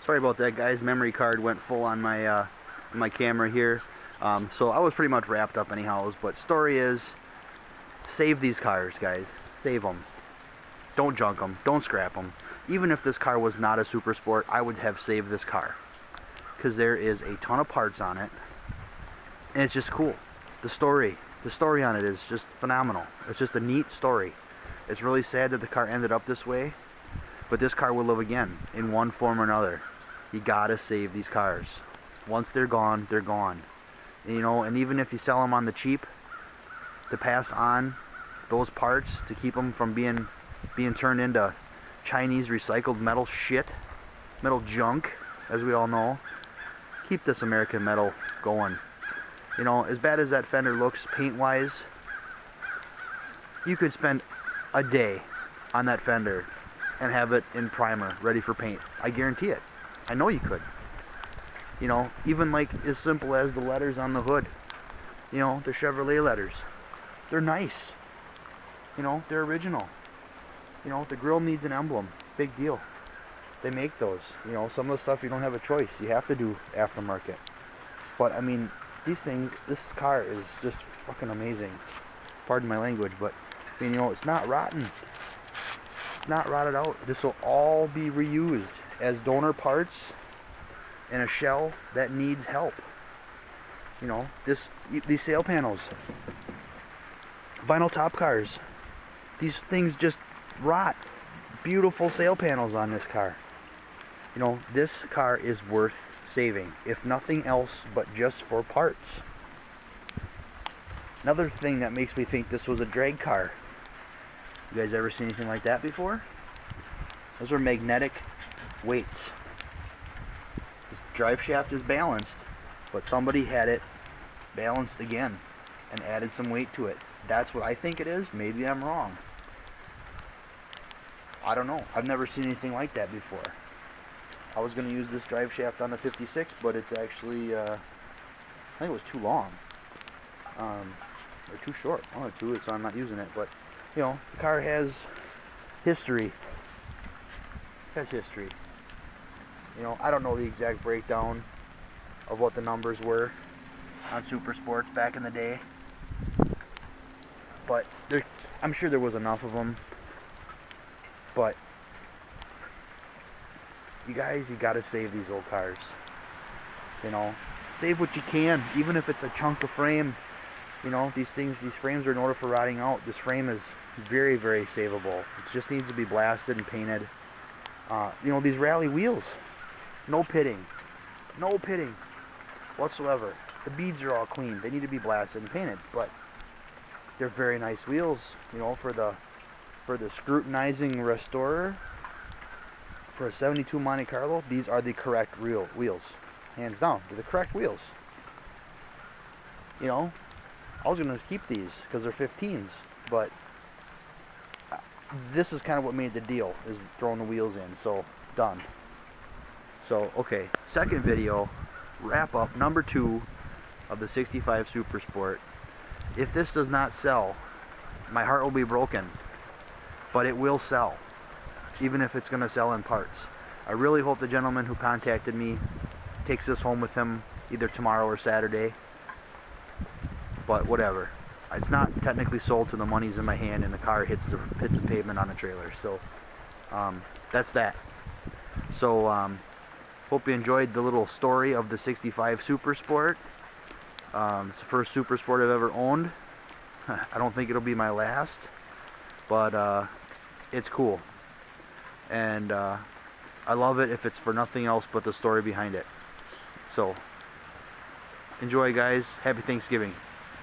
Sorry about that, guys. Memory card went full on my camera here. So I was pretty much wrapped up anyhow. But story is, save these cars, guys. Save them. Don't junk them. Don't scrap them. Even if this car was not a super sport, I would have saved this car, because there is a ton of parts on it, and it's just cool. The story on it is just phenomenal. It's just a neat story. It's really sad that the car ended up this way, but this car will live again in one form or another. You gotta save these cars. Once they're gone, they're gone. And, you know, and even if you sell them on the cheap, to pass on those parts to keep them from being turned into Chinese recycled metal shit, metal junk, as we all know. Keep this American metal going. You know, as bad as that fender looks paint-wise, you could spend a day on that fender and have it in primer, ready for paint. I guarantee it. I know you could. You know, even like as simple as the letters on the hood. You know, the Chevrolet letters. They're nice. You know, they're original. You know, the grill needs an emblem. Big deal. They make those. You know, some of the stuff you don't have a choice. You have to do aftermarket. But, I mean, these things, this car is just fucking amazing. Pardon my language, but, I mean, you know, it's not rotten. It's not rotted out. This will all be reused as donor parts in a shell that needs help. You know, these sail panels, vinyl top cars, these things just rot. Beautiful sail panels on this car. You know, this car is worth saving, if nothing else but just for parts. Another thing that makes me think this was a drag car. You guys ever seen anything like that before? Those are magnetic weights. This drive shaft is balanced, but somebody had it balanced again and added some weight to it. That's what I think it is. Maybe I'm wrong. I don't know. I've never seen anything like that before. I was going to use this drive shaft on the 56, but it's actually, I think it was too long. Or too short. I wanted to, so I'm not using it. But, you know, the car has history. It has history. You know, I don't know the exact breakdown of what the numbers were on Super Sports back in the day. But I'm sure there was enough of them. But you guys, you gotta save these old cars. You know, save what you can, even if it's a chunk of frame. You know, these frames are in order for rotting out. This frame is very, very savable. It just needs to be blasted and painted. You know, these rally wheels, no pitting whatsoever. The beads are all clean. They need to be blasted and painted, but they're very nice wheels. You know, for the scrutinizing restorer, for a 72 Monte Carlo, these are the correct wheels. Hands down, they're the correct wheels. You know, I was going to keep these because they're 15s, but this is kind of what made the deal, is throwing the wheels in, so done. So, okay, second video, wrap up, number 2 of the 65 Super Sport. If this does not sell, my heart will be broken. But it will sell, even if it's going to sell in parts. I really hope the gentleman who contacted me takes this home with him either tomorrow or Saturday. But whatever. It's not technically sold till the money's in my hand and the car hits the pavement on the trailer. So that's that. So hope you enjoyed the little story of the 65 Super Sport. It's the first Super Sport I've ever owned. I don't think it'll be my last. But it's cool, and I love it if it's for nothing else but the story behind it. So enjoy, guys. Happy Thanksgiving.